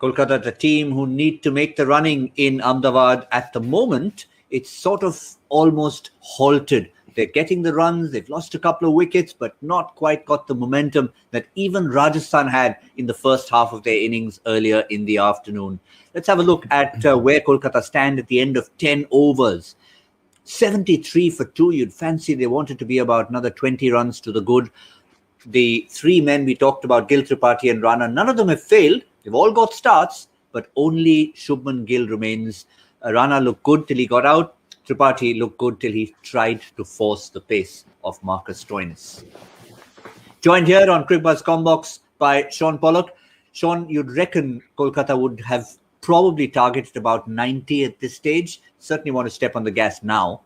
Kolkata, the team who need to make the running in Ahmedabad at the moment, it's sort of almost halted. They're getting the runs, they've lost a couple of wickets, but not quite got the momentum that even Rajasthan had in the first half of their innings earlier in the afternoon. Let's have a look at where Kolkata stand at the end of 10 overs. 73 for 2. You'd fancy they wanted to be about another 20 runs to the good. The three men we talked about, Gill, Tripathi and Rana, none of them have failed. They've all got starts, but only Shubman Gill remains. Rana looked good till he got out. Tripathi looked good till he tried to force the pace of Marcus Stoinis. Joined here on Cricbuzz Comm Box by Shaun Pollock. Shaun, you'd reckon Kolkata would have probably targeted about 90 at this stage. Certainly want to step on the gas now.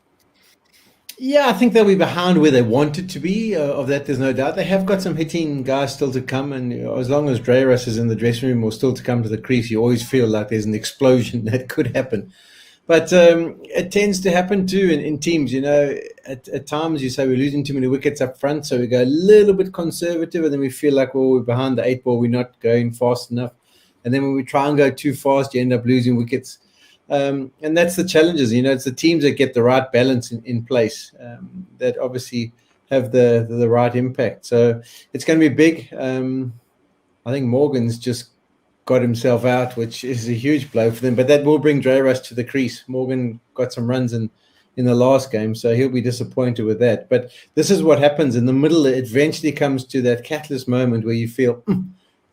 Yeah, I think they'll be behind where they wanted to be. Of that, there's no doubt. They have got some hitting guys still to come, and as long as Dreyeras is in the dressing room or still to come to the crease, you always feel like there's an explosion that could happen. But it tends to happen too in teams. At times you say we're losing too many wickets up front, so we go a little bit conservative, and then we feel like, well, we're behind the 8 ball, we're not going fast enough. And then when we try and go too fast, you end up losing wickets. And that's the challenges. It's the teams that get the right balance in place that obviously have the right impact. So it's going to be big. I think Morgan's just got himself out, which is a huge blow for them. But that will bring Dreyeras to the crease. Morgan got some runs in the last game, so he'll be disappointed with that. But this is what happens in the middle. It eventually comes to that catalyst moment where you feel,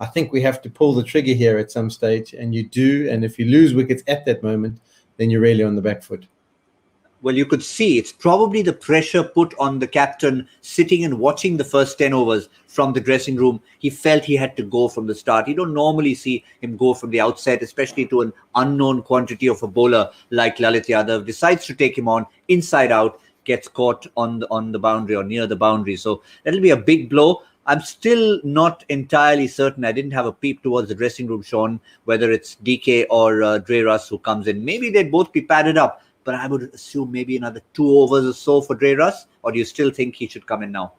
I think we have to pull the trigger here at some stage, and you do. And if you lose wickets at that moment, then you're really on the back foot. Well, you could see it's probably the pressure put on the captain sitting and watching the first 10 overs from the dressing room. He felt he had to go from the start. You don't normally see him go from the outset, especially to an unknown quantity of a bowler like Lalit Yadav. Decides to take him on inside out, gets caught on the boundary or near the boundary. So that'll be a big blow. I'm still not entirely certain. I didn't have a peep towards the dressing room, Shaun, whether it's DK or Dreyeras who comes in. Maybe they'd both be padded up, but I would assume maybe another 2 overs or so for Dreyeras. Or do you still think he should come in now?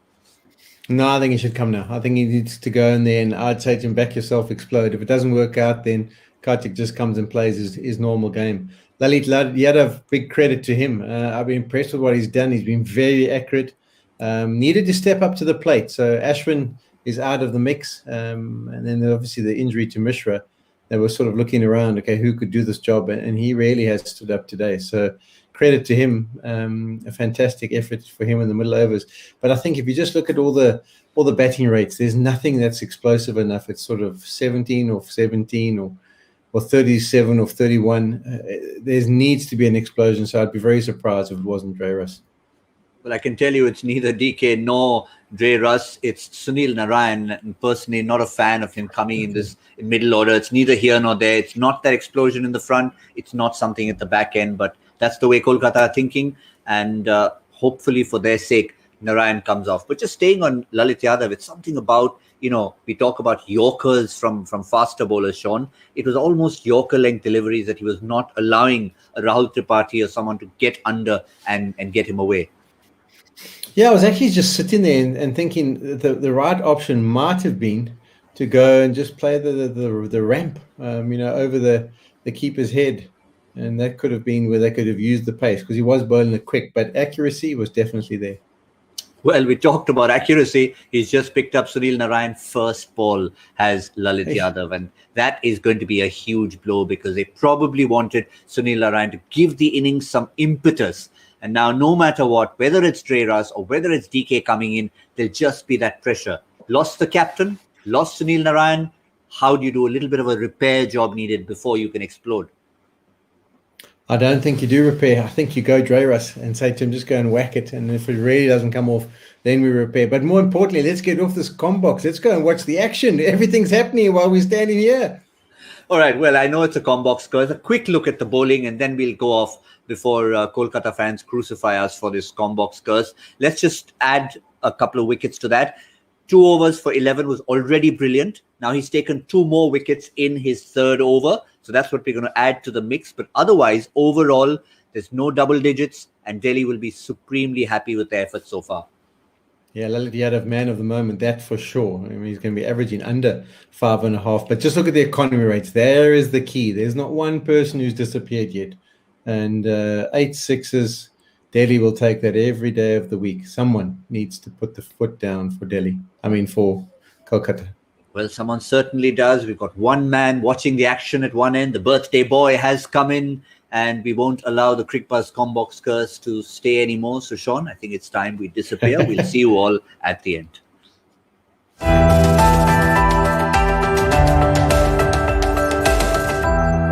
No, I think he should come now. I think he needs to go in there, and I'd say to him, back yourself, explode. If it doesn't work out, then Kartik just comes and plays his normal game. Lalit Yadav, big credit to him. I've been impressed with what he's done. He's been very accurate. Needed to step up to the plate. So Ashwin is out of the mix. And then obviously the injury to Mishra. They were sort of looking around, okay, who could do this job? And he really has stood up today. So credit to him. A fantastic effort for him in the middle overs. But I think if you just look at all the batting rates, there's nothing that's explosive enough. It's sort of 17 or 17 or 37 or 31. There needs to be an explosion. So I'd be very surprised if it wasn't Dreyeras. Well, I can tell you it's neither DK nor Dreyeras. It's Sunil Narayan. And personally, not a fan of him coming in this middle order. It's neither here nor there. It's not that explosion in the front. It's not something at the back end. But that's the way Kolkata are thinking. And hopefully for their sake, Narayan comes off. But just staying on Lalit Yadav, it's something about, we talk about Yorkers from faster bowlers, Shaun. It was almost Yorker-length deliveries that he was not allowing a Rahul Tripathi or someone to get under and get him away. Yeah, I was actually just sitting there and thinking the right option might have been to go and just play the ramp, over the keeper's head. And that could have been where they could have used the pace because he was bowling it quick, but accuracy was definitely there. Well, we talked about accuracy. He's just picked up Sunil Narayan. First ball has Lalit Yadav. And that is going to be a huge blow because they probably wanted Sunil Narayan to give the innings some impetus. And now, no matter what, whether it's Dreyeras or whether it's DK coming in, there'll just be that pressure. Lost the captain, lost Sunil Narayan. How do you do a little bit of a repair job needed before you can explode? I don't think you do repair. I think you go Dreyeras and say to him, just go and whack it. And if it really doesn't come off, then we repair. But more importantly, let's get off this comm box. Let's go and watch the action. Everything's happening while we're standing here. All right. Well, I know it's a comm box, guys. A quick look at the bowling, and then we'll go off before Kolkata fans crucify us for this comm box curse. Let's just add a couple of wickets to that. 2 overs for 11 was already brilliant. Now he's taken 2 more wickets in his 3rd over. So that's what we're going to add to the mix. But otherwise, overall, there's no double digits, and Delhi will be supremely happy with their efforts so far. Yeah, Lalit Yadav, man of the moment, that for sure. I mean, he's going to be averaging under 5.5. But just look at the economy rates. There is the key. There's not one person who's disappeared yet. And 8 sixes, Delhi will take that every day of the week. Someone needs to put the foot down for Delhi. I mean, for Kolkata. Well, someone certainly does. We've got one man watching the action at one end. The birthday boy has come in, and we won't allow the Cricbuzz Comm Box curse to stay anymore. So, Shaun, I think it's time we disappear. We'll see you all at the end.